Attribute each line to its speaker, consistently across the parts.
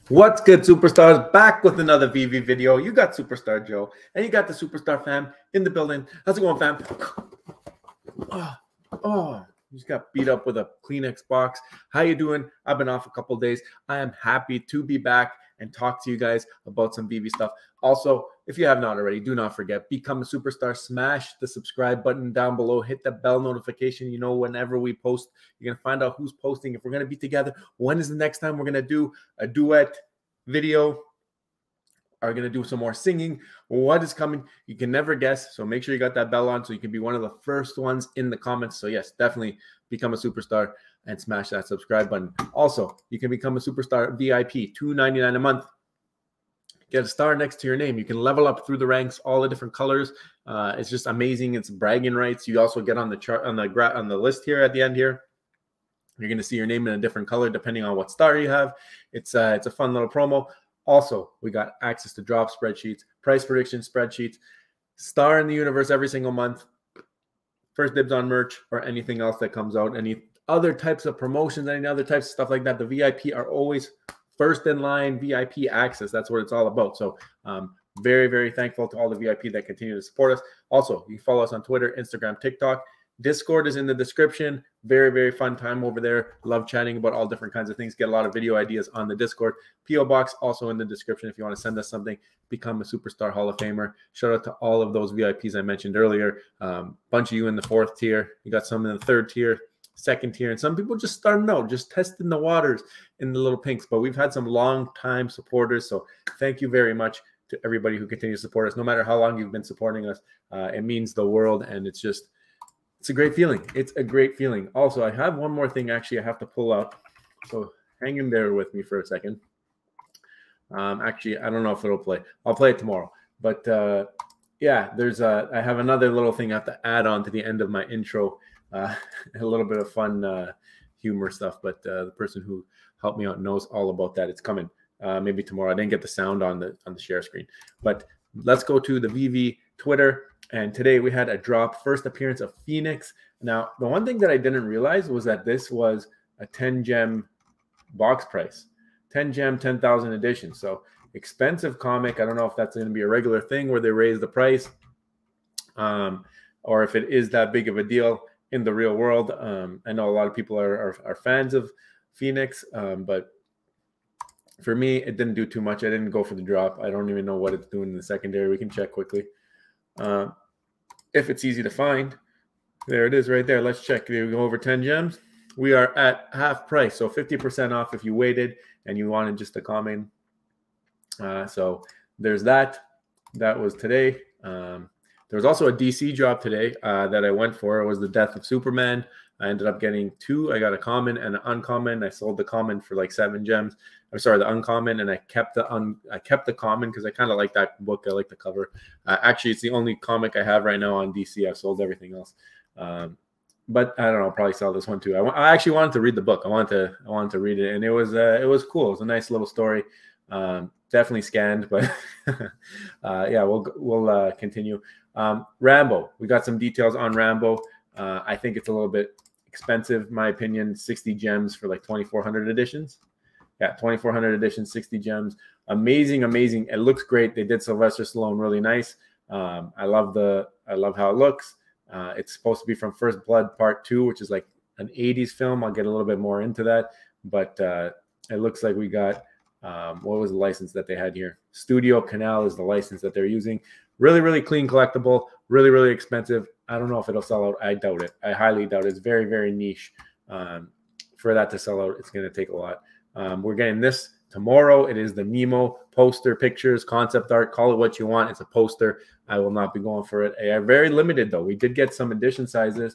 Speaker 1: What's good, superstars? Back with another Veve video. You got Superstar Joe, and you got the Superstar fam in the building. How's it going, fam? Just got beat up with a Kleenex box. How you doing? I've been off a couple days. I am happy to be back and talk to you guys about some Veve stuff. Also, if you have not already, do not forget, become a superstar. Smash the subscribe button down below. Hit the bell notification. You know, whenever we post, you're going to find out who's posting. If we're going to be together, when is the next time we're going to do a duet video? Are going to do some more singing? What is coming? You can never guess. So make sure you got that bell on so you can be one of the first ones in the comments. So yes, definitely become a superstar and smash that subscribe button. Also, you can become a superstar VIP, $2.99 a month. Get a star next to your name. You can level up through the ranks, all the different colors. It's just amazing. It's bragging rights. You also get on the chart on the list here at the end here. You're going to see your name in a different color depending on what star you have. It's a fun little promo. Also, we got access to drop spreadsheets, price prediction spreadsheets, star in the universe every single month, first dibs on merch or anything else that comes out, any other types of promotions, any other types of stuff like that. The VIP are always first in line, VIP access. That's what it's all about. So very, very thankful to all the VIP that continue to support us. Also, you can follow us on Twitter, Instagram, TikTok. Discord is in the description. Very, very fun time over there. Love chatting about all different kinds of things. Get a lot of video ideas on the Discord. PO box also in the description if you want to send us something. Become a Superstar Hall of Famer. Shout out to all of those VIPs I mentioned earlier. Bunch of you in the 4th tier. You got some in the 3rd tier, 2nd tier, and some people just starting out, just testing the waters in the little pinks. But we've had some long-time supporters, so thank you very much to everybody who continues to support us. No matter how long you've been supporting us, it means the world, and it's a great feeling. It's a great feeling. Also, I have one more thing actually I have to pull out. So hang in there with me for a second. Actually, I don't know if it'll play. I'll play it tomorrow. But yeah, I have another little thing I have to add on to the end of my intro. A little bit of fun humor stuff. But the person who helped me out knows all about that. It's coming maybe tomorrow. I didn't get the sound on the share screen. But let's go to the Veve Twitter. And today we had a drop, first appearance of Phoenix. Now, the one thing that I didn't realize was that this was a 10-gem box price. 10 gem, 10,000 edition. So expensive comic. I don't know if that's going to be a regular thing where they raise the price or if it is that big of a deal in the real world. I know a lot of people are fans of Phoenix, but for me, it didn't do too much. I didn't go for the drop. I don't even know what it's doing in the secondary. We can check quickly. If it's easy to find, there it is right there. Let's check. We go over 10 gems. We are at half price, so 50% off if you waited and you wanted just a comment. So there's that. That was today. There was also a DC drop today that I went for. It was the Death of Superman. I ended up getting 2. I got a common and an uncommon. I sold the common for like 7 gems. I'm sorry, the uncommon, and I kept the common because I kind of like that book. I like the cover. Actually, it's the only comic I have right now on DC. I've sold everything else. But I don't know. I'll probably sell this one too. I actually wanted to read the book. I wanted to read it, and it was cool. It was a nice little story. Definitely scanned, but yeah, we'll continue. Rambo. We got some details on Rambo. I think it's a little bit expensive, in my opinion. 60 gems for like 2,400 editions. Yeah, 2,400 editions, 60 gems. Amazing, amazing. It looks great. They did Sylvester Stallone really nice. I love how it looks. It's supposed to be from First Blood Part 2, which is like an 80s film. I'll get a little bit more into that. But it looks like we got, what was the license that they had here? Studio Canal is the license that they're using. Really, really clean collectible. Really, really expensive. I don't know if it'll sell out. I doubt it. I highly doubt it. It's very, very niche. For that to sell out, it's going to take a lot. We're getting this tomorrow. It is the Nemo poster, pictures, concept art. Call it what you want. It's a poster. I will not be going for it. They are very limited, though. We did get some edition sizes.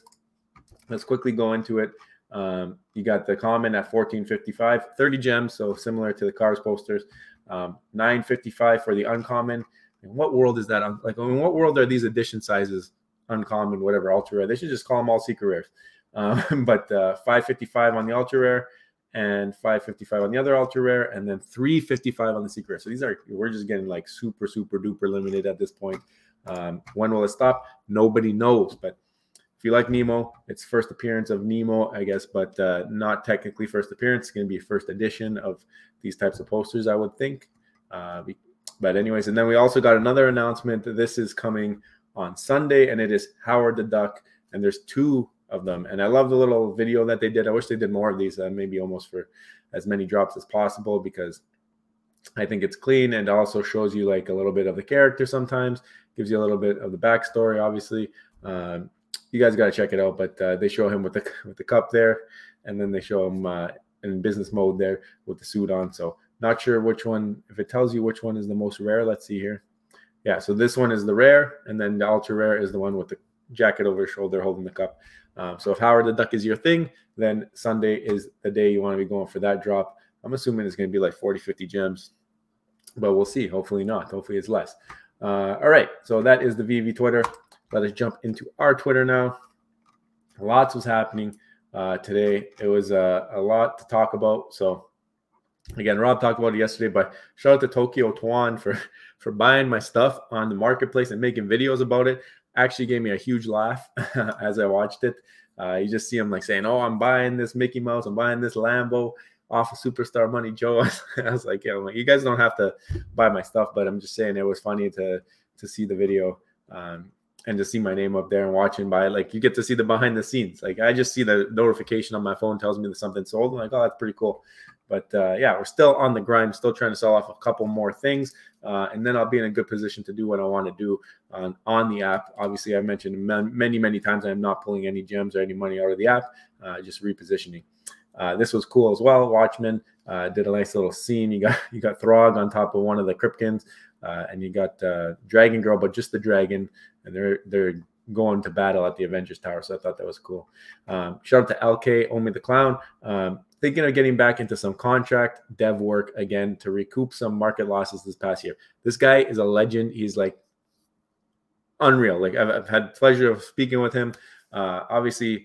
Speaker 1: Let's quickly go into it. You got the common at $14.55, 30 gems, so similar to the Cars posters. $9.55 for the uncommon. In what world is that? Like, in what world are these edition sizes uncommon, whatever, ultra rare? They should just call them all secret rares. But $5.55 on the ultra rare, and $5.55 on the other ultra rare, and then $3.55 on the secret rare. So we're just getting like super, super duper limited at this point. When will it stop? Nobody knows, but if you like Nemo, it's first appearance of Nemo, I guess, but not technically first appearance. It's going to be first edition of these types of posters, I would think. But anyways, and then we also got another announcement. This is coming on Sunday, and it is Howard the Duck, and there's 2 of them. And I love the little video that they did. I wish they did more of these, maybe almost for as many drops as possible, because I think it's clean and also shows you like a little bit of the character sometimes, gives you a little bit of the backstory, obviously. You guys got to check it out, but they show him with the cup there, and then they show him in business mode there with the suit on. So not sure which one, if it tells you which one is the most rare. Let's see here. Yeah, so this one is the rare, and then the ultra rare is the one with the jacket over his shoulder holding the cup. So if Howard the Duck is your thing, then Sunday is the day you want to be going for that drop. I'm assuming it's going to be like 40, 50 gems, but we'll see. Hopefully not. Hopefully it's less. All right, so that is the Veve Twitter. Let us jump into our Twitter now. Lots was happening today. It was a lot to talk about. So again, Rob talked about it yesterday, but shout out to Tokyo Tuan for buying my stuff on the marketplace and making videos about it. Actually gave me a huge laugh as I watched it. You just see him like saying, "Oh, I'm buying this Mickey Mouse. I'm buying this Lambo off of Superstar Money Joe." I was like, "Yeah, you guys don't have to buy my stuff," but I'm just saying it was funny to see the video and to see my name up there and watching by it. Like, you get to see the behind the scenes. Like, I just see the notification on my phone tells me that something sold. I'm like, oh, that's pretty cool. But yeah, we're still on the grind, still trying to sell off a couple more things, and then I'll be in a good position to do what I want to do on the app. Obviously, I mentioned many times I'm not pulling any gems or any money out of the app, just repositioning. This was cool as well. Watchmen did a nice little scene. You got Throg on top of one of the Krypkins, and you got Dragon Girl, but just the dragon, and they're going to battle at the Avengers Tower. So I thought that was cool. Shout out to LK, Omi the Clown. Thinking of getting back into some contract dev work again to recoup some market losses this past year. This guy is a legend. He's like unreal. Like, I've had pleasure of speaking with him. Obviously,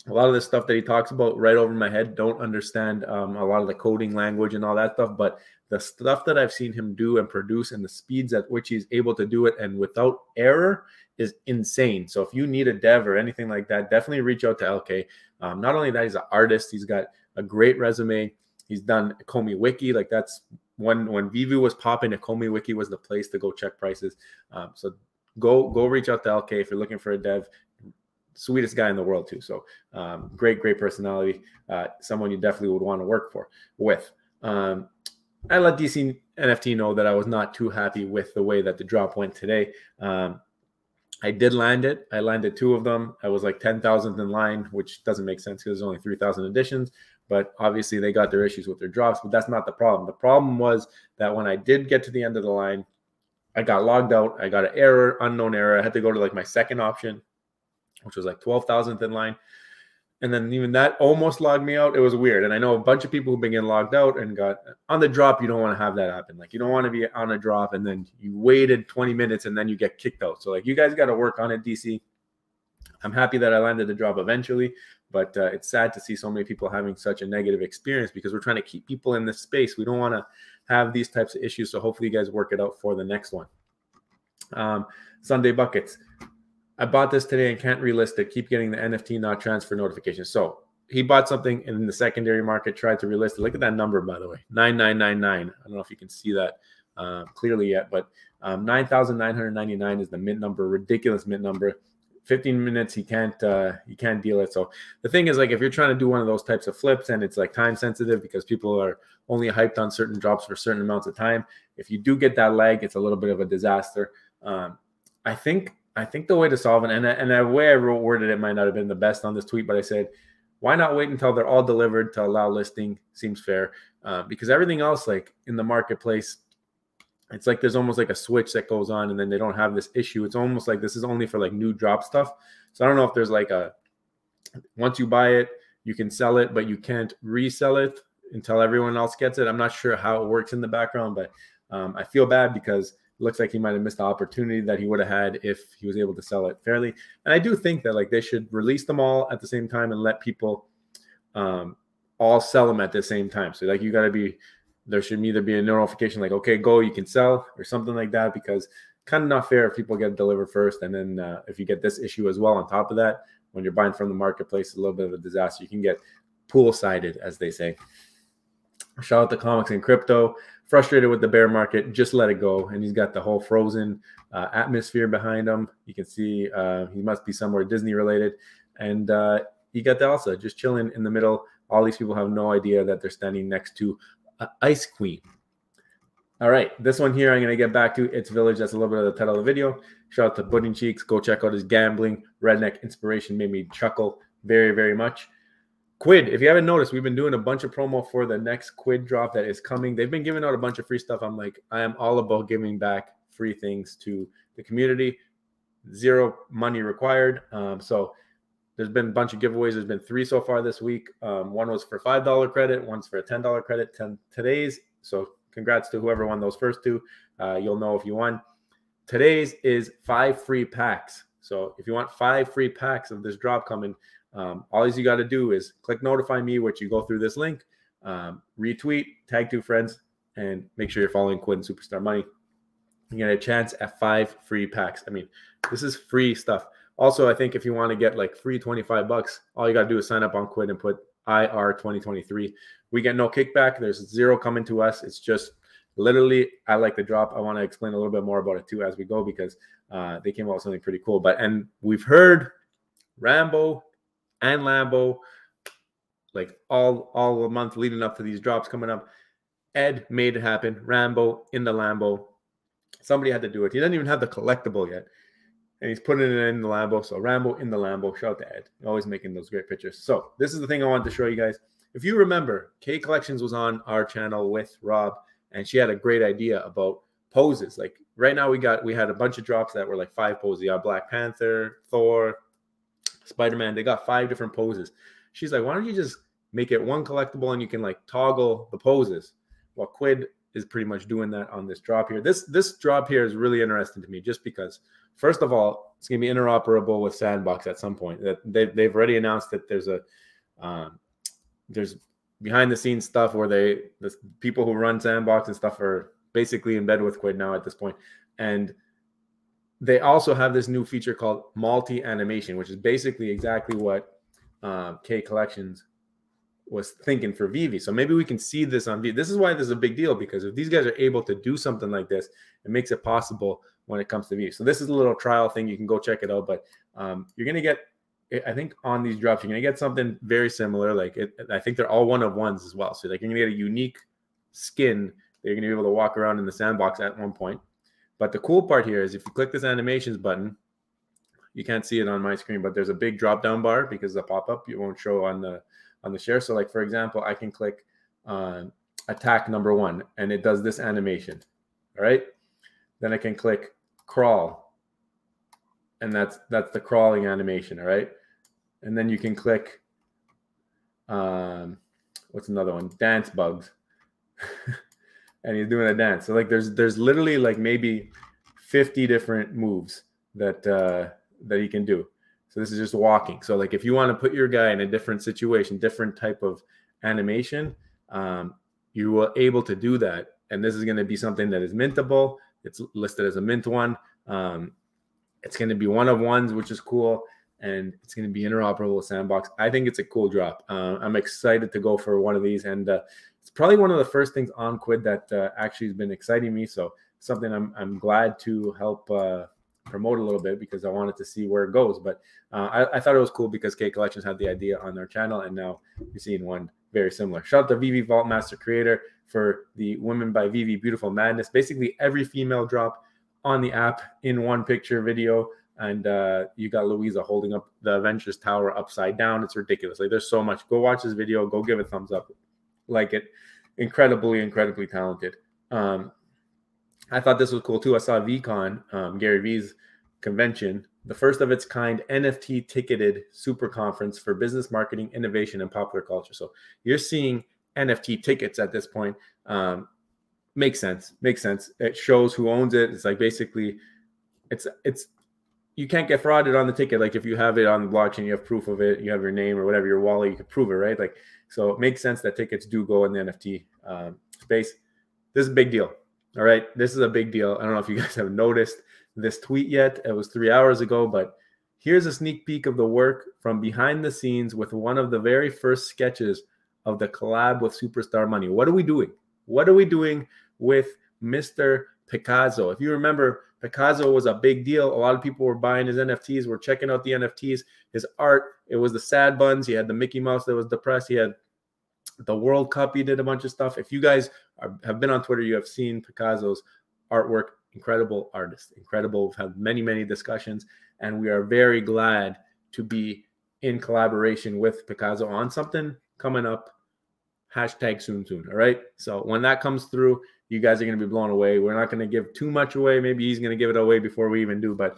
Speaker 1: a lot of the stuff that he talks about right over my head, don't understand a lot of the coding language and all that stuff, but the stuff that I've seen him do and produce and the speeds at which he's able to do it and without error is insane. So if you need a dev or anything like that, definitely reach out to LK. Not only that, he's an artist. He's got a great resume. He's done ecomi wiki. Like, that's when Veve was popping, ecomi wiki was the place to go check prices. So go reach out to LK if you're looking for a dev. Sweetest guy in the world too. So great personality. Someone you definitely would want to work with. I let DC NFT know that I was not too happy with the way that the drop went today. I did land it. I landed 2 of them. I was like 10,000th in line, which doesn't make sense because there's only 3,000 editions. But obviously they got their issues with their drops, but that's not the problem. The problem was that when I did get to the end of the line, I got logged out. I got an error, unknown error. I had to go to like my second option, which was like 12,000th in line. And then even that almost logged me out. It was weird. And I know a bunch of people who've been getting logged out and got on the drop. You don't want to have that happen. Like, you don't want to be on a drop and then you waited 20 minutes and then you get kicked out. So like, you guys got to work on it, DC. I'm happy that I landed the drop eventually, but it's sad to see so many people having such a negative experience because we're trying to keep people in this space. We don't want to have these types of issues. So hopefully you guys work it out for the next one. Sunday buckets. I bought this today and can't relist it. Keep getting the NFT not transfer notification. So he bought something in the secondary market, tried to relist it. Look at that number, by the way, 9999. I don't know if you can see that clearly yet, but 9,999 is the mint number. Ridiculous mint number. 15 minutes, he can't deal it. So the thing is, like, if you're trying to do one of those types of flips and it's like time sensitive because people are only hyped on certain drops for certain amounts of time, if you do get that lag, it's a little bit of a disaster. I think the way to solve it, and the way I worded it might not have been the best on this tweet, but I said, why not wait until they're all delivered to allow listing? Seems fair, because everything else, like in the marketplace, it's like there's almost like a switch that goes on and then they don't have this issue. It's almost like this is only for like new drop stuff. So I don't know if there's like once you buy it, you can sell it, but you can't resell it until everyone else gets it. I'm not sure how it works in the background, but I feel bad because it looks like he might have missed the opportunity that he would have had if he was able to sell it fairly. And I do think that like they should release them all at the same time and let people all sell them at the same time. So like there should either be a notification like, okay, go, you can sell or something like that, because kind of not fair if people get delivered first, and then if you get this issue as well on top of that, when you're buying from the marketplace, it's a little bit of a disaster. You can get pool-sided, as they say. Shout out to Comics and Crypto. Frustrated with the bear market, just let it go. And he's got the whole Frozen atmosphere behind him. You can see he must be somewhere Disney related. And you got the Elsa just chilling in the middle. All these people have no idea that they're standing next to Ice Queen. All right, this one here I'm going to get back to. It's Village. That's a little bit of the title of the video. Shout out to Pudding Cheeks. Go check out his gambling redneck inspiration. Made me chuckle very, very much. Quid, if you haven't noticed, we've been doing a bunch of promo for the next Quid drop that is coming. They've been giving out a bunch of free stuff. I'm like, I am all about giving back free things to the community. Zero money required. So there's been a bunch of giveaways. There's been 3 so far this week. One was for $5 credit. One's for a $10 credit. 10 today's. So congrats to whoever won those first 2. You'll know if you won. Today's is 5 free packs. So if you want 5 free packs of this drop coming, all you got to do is click notify me, which you go through this link, retweet, tag 2 friends, and make sure you're following Quid and Superstar Money. You get a chance at 5 free packs. I mean, this is free stuff. Also, I think if you want to get like free $25, all you got to do is sign up on Quid and put IR 2023. We get no kickback. There's 0 coming to us. It's just literally, I like the drop. I want to explain a little bit more about it too as we go, because they came out with something pretty cool. And we've heard Rambo and Lambo like all the month leading up to these drops coming up. Ed made it happen. Rambo in the Lambo. Somebody had to do it. He doesn't even have the collectible yet, and he's putting it in the Lambo. So Rambo in the Lambo. Shout out to Ed. Always making those great pictures. So this is the thing I wanted to show you guys. If you remember, K Collections was on our channel with Rob, and she had a great idea about poses. Like right now we had a bunch of drops that were like 5 poses. You got Black Panther, Thor, Spider-Man. They got 5 different poses. She's like, why don't you just make it one collectible and you can like toggle the poses? Well, Quid is pretty much doing that on this drop here. This drop here is really interesting to me just because, first of all, it's going to be interoperable with Sandbox at some point. That they've already announced that there's behind the scenes stuff where the people who run Sandbox and stuff are basically in bed with Quid now at this point. And they also have this new feature called multi-animation, which is basically exactly what K Collections was thinking for Veve. So maybe we can see this on Veve. This is why this is a big deal, because if these guys are able to do something like this, it makes it possible when it comes to Veve. So this is a little trial thing. You can go check it out. But you're going to get, I think on these drops, you're going to get something very similar. Like I think they're all 1-of-1s as well. So like you're going to get a unique skin that you're going to be able to walk around in the sandbox at one point. But the cool part here is if you click this animations button, you can't see it on my screen, but there's a big drop down bar because the pop-up, it won't show on the share. So like, for example, I can click attack number 1 and it does this animation. All right. Then I can click crawl, and that's the crawling animation. All right. And then you can click, what's another one? Dance bugs. And he's doing a dance. So like there's literally like maybe 50 different moves that he can do. So this is just walking. So like if you want to put your guy in a different situation, different type of animation, you are able to do that. And this is going to be something that is mintable. It's listed as a mint one. It's going to be 1-of-1s, which is cool. And it's going to be interoperable with Sandbox. I think it's a cool drop. I'm excited to go for one of these. And it's probably one of the first things on Quid that actually has been exciting me. So something I'm glad to help promote a little bit, because I wanted to see where it goes. But I thought it was cool because K Collections had the idea on their channel, and now you're seeing one very similar. Shout out to Veve Vault Master Creator for the Women by Veve Beautiful Madness. Basically every female drop on the app in one picture video. And you got Louisa holding up the Avengers Tower upside down. It's ridiculous. Like there's so much. Go watch this video. Go give it a thumbs up. Like it. Incredibly talented. I thought this was cool too. I saw VCon, Gary Vee's convention, the first of its kind NFT ticketed super conference for business, marketing, innovation, and popular culture. So you're seeing NFT tickets at this point. Makes sense. It shows who owns it. It's like basically, it's you can't get frauded on the ticket. Like if you have it on the blockchain, you have proof of it, you have your name or whatever, your wallet, you can prove it, right? Like, so it makes sense that tickets do go in the NFT space. This is a big deal. All right, this is a big deal. I don't know if you guys have noticed this tweet yet. It was 3 hours ago, but here's a sneak peek of the work from behind the scenes with one of the very first sketches of the collab with Superstar Money. What are we doing? What are we doing with Mr. Picasso? If you remember, Picasso was a big deal. A lot of people were buying his NFTs, were checking out the NFTs, his art. It was the sad buns. He had the Mickey Mouse that was depressed. He had the World Cup. He did a bunch of stuff. If you guys have been on Twitter, you have seen Picasso's artwork. Incredible artist. Incredible. We've had many, many discussions, and we are very glad to be in collaboration with Picasso on something coming up. Hashtag soon. All right. So when that comes through, you guys are going to be blown away. We're not going to give too much away. Maybe he's going to give it away before we even do, but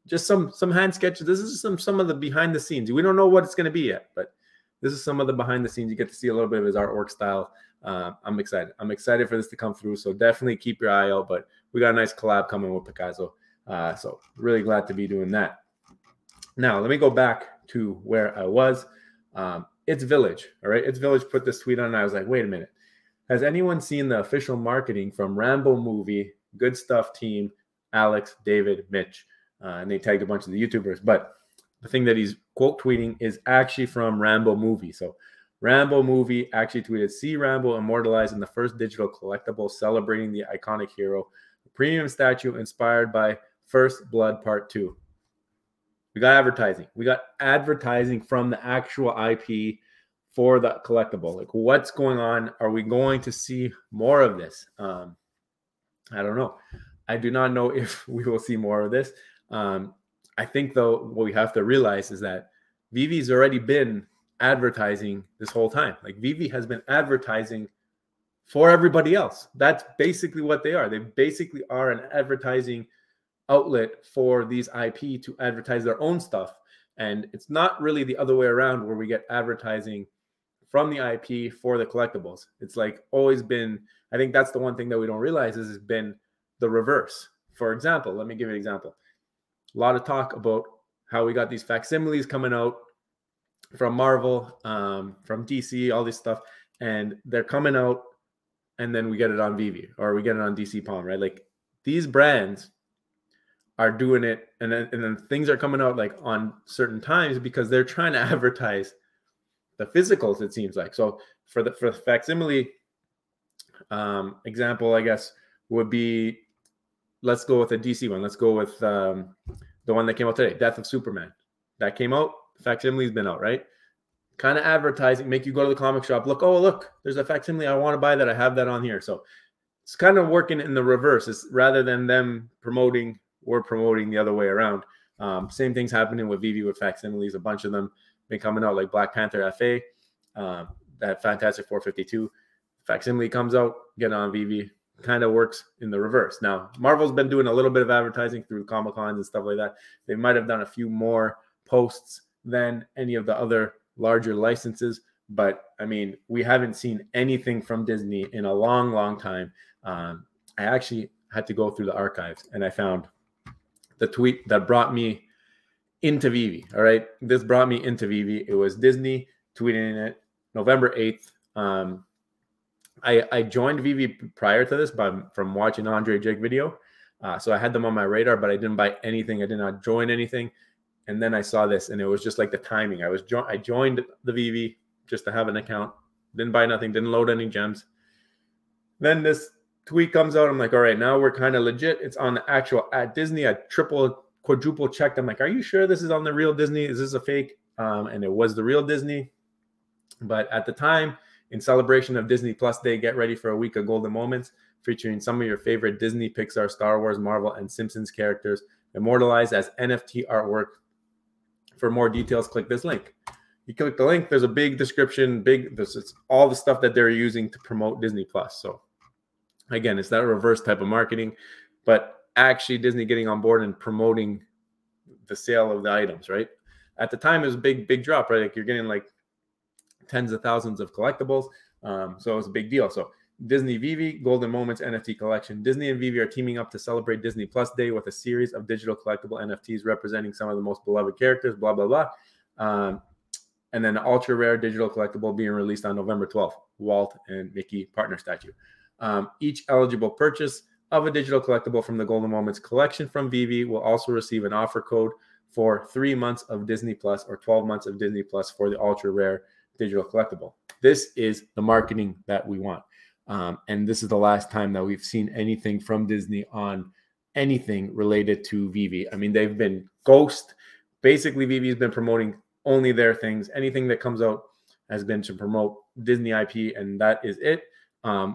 Speaker 1: just some hand sketches. This is some of the behind the scenes. We don't know what it's going to be yet, but this is some of the behind the scenes. You get to see a little bit of his artwork style. I'm excited. I'm excited for this to come through. So definitely keep your eye out, but we got a nice collab coming with Picasso. So really glad to be doing that. Now, let me go back to where I was. It's Village. All right. It's Village put this tweet on, and I was like, wait a minute. Has anyone seen the official marketing from Rambo Movie, Good Stuff Team, Alex, David, Mitch? And they tagged a bunch of the YouTubers. But the thing that he's quote tweeting is actually from Rambo Movie. So Rambo Movie actually tweeted, see Rambo immortalized in the first digital collectible celebrating the iconic hero. A premium statue inspired by First Blood Part 2. We got advertising. We got advertising from the actual IP for the collectible. Like, what's going on? Are we going to see more of this? I don't know. I do not know if we will see more of this. I think, though, what we have to realize is that Veve's already been advertising this whole time. Like, Veve has been advertising for everybody else. That's basically what they are. They basically are an advertising outlet for these IP to advertise their own stuff. And it's not really the other way around where we get advertising from the IP for the collectibles. It's like always been, I think that's the one thing that we don't realize is it's been the reverse. For example, let me give you an example. A lot of talk about how we got these facsimiles coming out from Marvel, from DC, all this stuff, and they're coming out, and then we get it on Veve or we get it on DC Palm, right? Like, these brands are doing it, and then things are coming out like on certain times because they're trying to advertise the physicals, it seems like. So for the facsimile example, I guess, would be, let's go with a DC one. Let's go with the one that came out today, Death of Superman. That came out. Facsimile's been out, right? Kind of advertising, make you go to the comic shop, look, oh, look, there's a facsimile. I want to buy that. I have that on here. So it's kind of working in the reverse. It's rather than them promoting, we're promoting the other way around. Same thing's happening with Veve with facsimiles. A bunch of them been coming out, like Black Panther FA, that Fantastic 452. Facsimile comes out, get on Veve. Kind of works in the reverse. Now, Marvel's been doing a little bit of advertising through Comic-Cons and stuff like that. They might have done a few more posts than any of the other larger licenses. But, I mean, we haven't seen anything from Disney in a long, long time. I actually had to go through the archives, and I found the tweet that brought me into Veve. All right. This brought me into Veve. It was Disney tweeting it November 8th. I joined Veve prior to this from watching Andre Jake video. So I had them on my radar, but I didn't buy anything. I did not join anything. And then I saw this, and it was just like the timing. I joined the Veve just to have an account. Didn't buy nothing. Didn't load any gems. Then this tweet comes out. I'm like, all right, now we're kind of legit. It's on the actual at Disney. I quadruple checked. I'm like, are you sure this is on the real Disney? Is this a fake? And it was the real Disney. But at the time, in celebration of Disney Plus Day, get ready for a week of golden moments featuring some of your favorite Disney, Pixar, Star Wars, Marvel, and Simpsons characters immortalized as NFT artwork. For more details, click this link. You click the link, there's a big description, it's all the stuff that they're using to promote Disney Plus. So again, it's that reverse type of marketing, but actually Disney getting on board and promoting the sale of the items, right? At the time, it was a big drop, right? Like, you're getting like tens of thousands of collectibles. So it was a big deal. So Disney Veve Golden Moments NFT Collection. Disney and Veve are teaming up to celebrate Disney Plus Day with a series of digital collectible NFTs representing some of the most beloved characters, blah, blah, blah. And then an ultra rare digital collectible being released on November 12th, Walt and Mickey partner statue. Each eligible purchase of a digital collectible from the Golden Moments collection from Veve will also receive an offer code for 3 months of Disney Plus or 12 months of Disney Plus for the ultra rare digital collectible. This is the marketing that we want. And this is the last time that we've seen anything from Disney on anything related to Veve. I mean, they've been ghost. Basically, Veve has been promoting only their things. Anything that comes out has been to promote Disney IP, and that is it.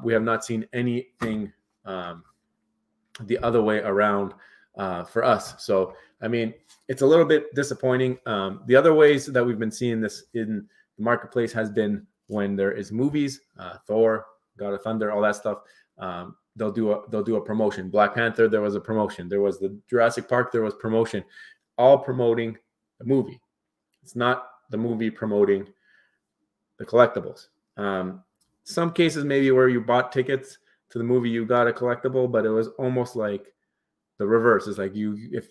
Speaker 1: We have not seen anything the other way around for us. So, I mean, it's a little bit disappointing. The other ways that we've been seeing this in the marketplace has been when there is movies, Thor, God of Thunder, all that stuff. They'll do a promotion. Black Panther, there was a promotion. There was the Jurassic Park, there was promotion. All promoting the movie. It's not the movie promoting the collectibles. Some cases maybe where you bought tickets to the movie, you got a collectible, but it was almost like the reverse. It's like if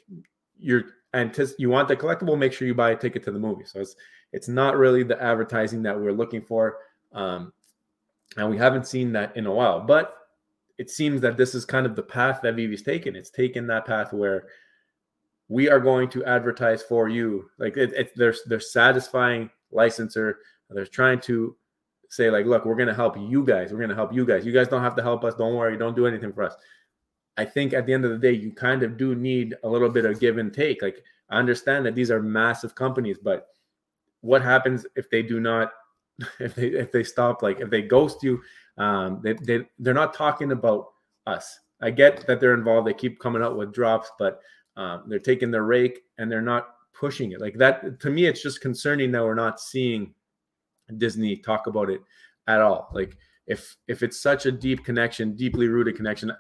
Speaker 1: you want the collectible, make sure you buy a ticket to the movie. So it's not really the advertising that we're looking for. And we haven't seen that in a while, but it seems that this is kind of the path that Veve's taken. It's taken that path where we are going to advertise for you. Like they're satisfying licensor. They're trying to say like, look, we're going to help you guys. We're going to help you guys. You guys don't have to help us. Don't worry. Don't do anything for us. I think at the end of the day, you kind of do need a little bit of give and take. Like I understand that these are massive companies, but what happens if they do not, if they stop, like if they ghost you, they're not talking about us. I get that they're involved. They keep coming out with drops, but they're taking their rake and they're not pushing it like that. To me, it's just concerning that we're not seeing Disney talk about it at all. Like if it's such a deep connection, deeply rooted connection,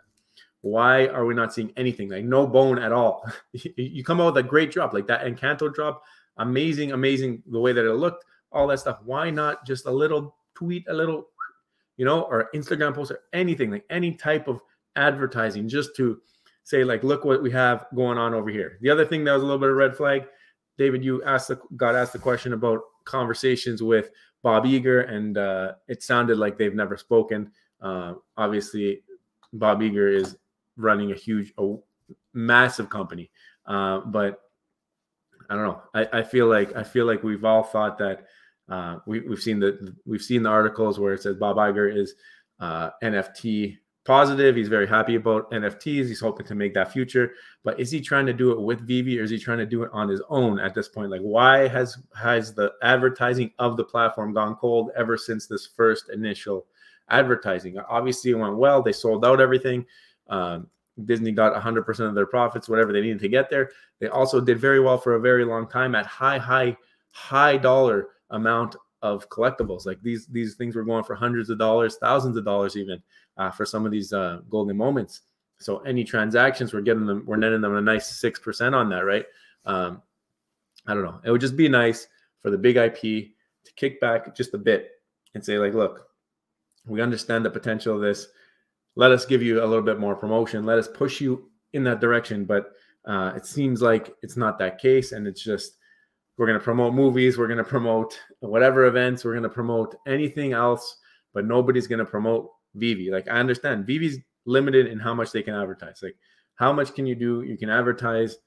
Speaker 1: why are we not seeing anything? Like no bone at all. You come out with a great drop like that Encanto drop, amazing the way that it looked, all that stuff. Why not just a little tweet, a little, or Instagram post or anything, like any type of advertising, just to say like, look what we have going on over here. The other thing that was a little bit of red flag, David, you got asked the question about conversations with Bob Iger, and it sounded like they've never spoken. Obviously, Bob Iger is running a massive company, but I don't know. I feel like we've all thought that we've seen the articles where it says Bob Iger is NFT positive. He's very happy about NFTs. He's hoping to make that future. But is he trying to do it with Veve, or is he trying to do it on his own at this point? Like, why has the advertising of the platform gone cold ever since this first initial advertising? Obviously, it went well. They sold out everything. Disney got 100% of their profits, whatever they needed to get there. They also did very well for a very long time at high dollar amount of collectibles. Like these things were going for hundreds of dollars, thousands of dollars even for some of these golden moments. So any transactions we're netting them a nice 6% on that, right? I don't know. It would just be nice for the big IP to kick back just a bit and say like, look, we understand the potential of this. Let us give you a little bit more promotion. Let us push you in that direction. But it seems like it's not that case. And it's just, we're going to promote movies. We're going to promote whatever events. We're going to promote anything else, but nobody's going to promote Veve. Like, I understand Veve's limited in how much they can advertise. Like, how much can you do? You can advertise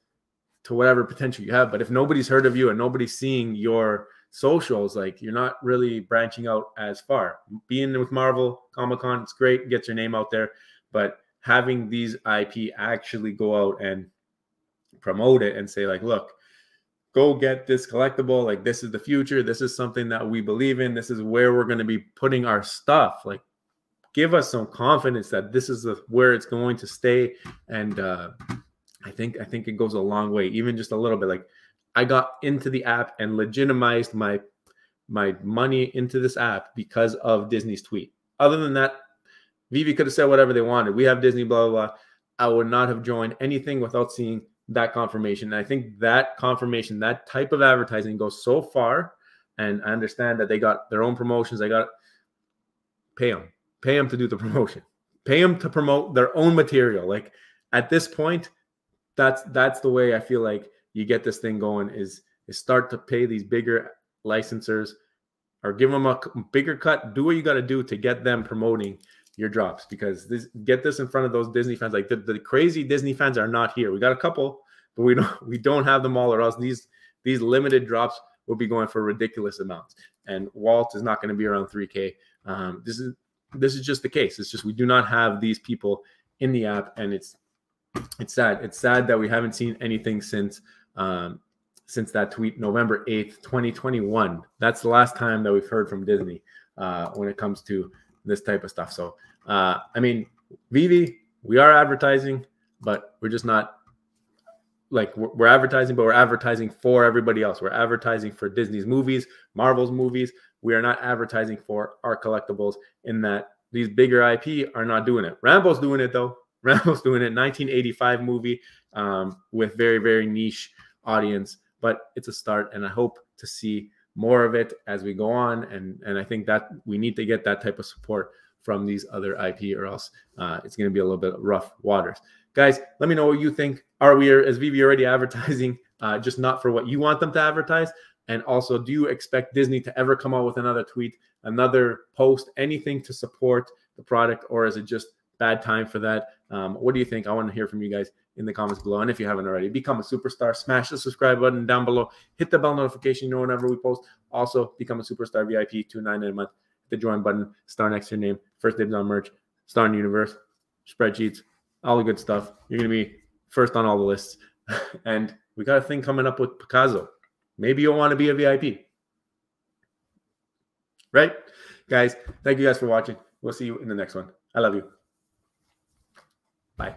Speaker 1: to whatever potential you have. But if nobody's heard of you and nobody's seeing your socials, like, you're not really branching out as far. Being with Marvel, Comic-Con, it's great, gets your name out there, but having these IP actually go out and promote it and say like, look, go get this collectible, like this is the future, this is something that we believe in, this is where we're going to be putting our stuff, like give us some confidence that this is where it's going to stay. And I think it goes a long way, even just a little bit. Like, I got into the app and legitimized my money into this app because of Disney's tweet. Other than that, Veve could have said whatever they wanted. We have Disney, blah, blah, blah. I would not have joined anything without seeing that confirmation. And I think that confirmation, that type of advertising goes so far. And I understand that they got their own promotions. They got pay them to do the promotion, pay them to promote their own material. Like, at this point, that's the way I feel like you get this thing going, is start to pay these bigger licensors or give them a bigger cut. Do what you got to do to get them promoting your drops, because get this in front of those Disney fans. Like the crazy Disney fans are not here. We got a couple, but we don't have them all, or else these limited drops will be going for ridiculous amounts. And Walt is not going to be around 3K. This is just the case. It's just we do not have these people in the app, and it's sad. It's sad that we haven't seen anything since that tweet, November 8th, 2021. That's the last time that we've heard from Disney when it comes to this type of stuff. So, I mean, Veve, we are advertising, but we're just not like we're advertising, but we're advertising for everybody else. We're advertising for Disney's movies, Marvel's movies. We are not advertising for our collectibles, in that these bigger IP are not doing it. Rambo's doing it though. Rambo's doing it. 1985 movie with very, very niche audience, but it's a start, and I hope to see more of it as we go on. And I think that we need to get that type of support from these other IP, or else it's going to be a little bit rough waters. Guys, let me know what you think. Are we, as Veve, already advertising, just not for what you want them to advertise? And also, do you expect Disney to ever come out with another tweet, another post, anything to support the product, or is it just bad time for that? What do you think? I want to hear from you guys in the comments below. And if you haven't already, become a superstar. Smash the subscribe button down below. Hit the bell notification, you know, whenever we post. Also, become a superstar VIP, $2.99 a month. Hit the join button, star next to your name, first dibs on merch, star in the universe, spreadsheets, all the good stuff. You're going to be first on all the lists. And we got a thing coming up with Picasso. Maybe you'll want to be a VIP. Right? Guys, thank you guys for watching. We'll see you in the next one. I love you. Bye.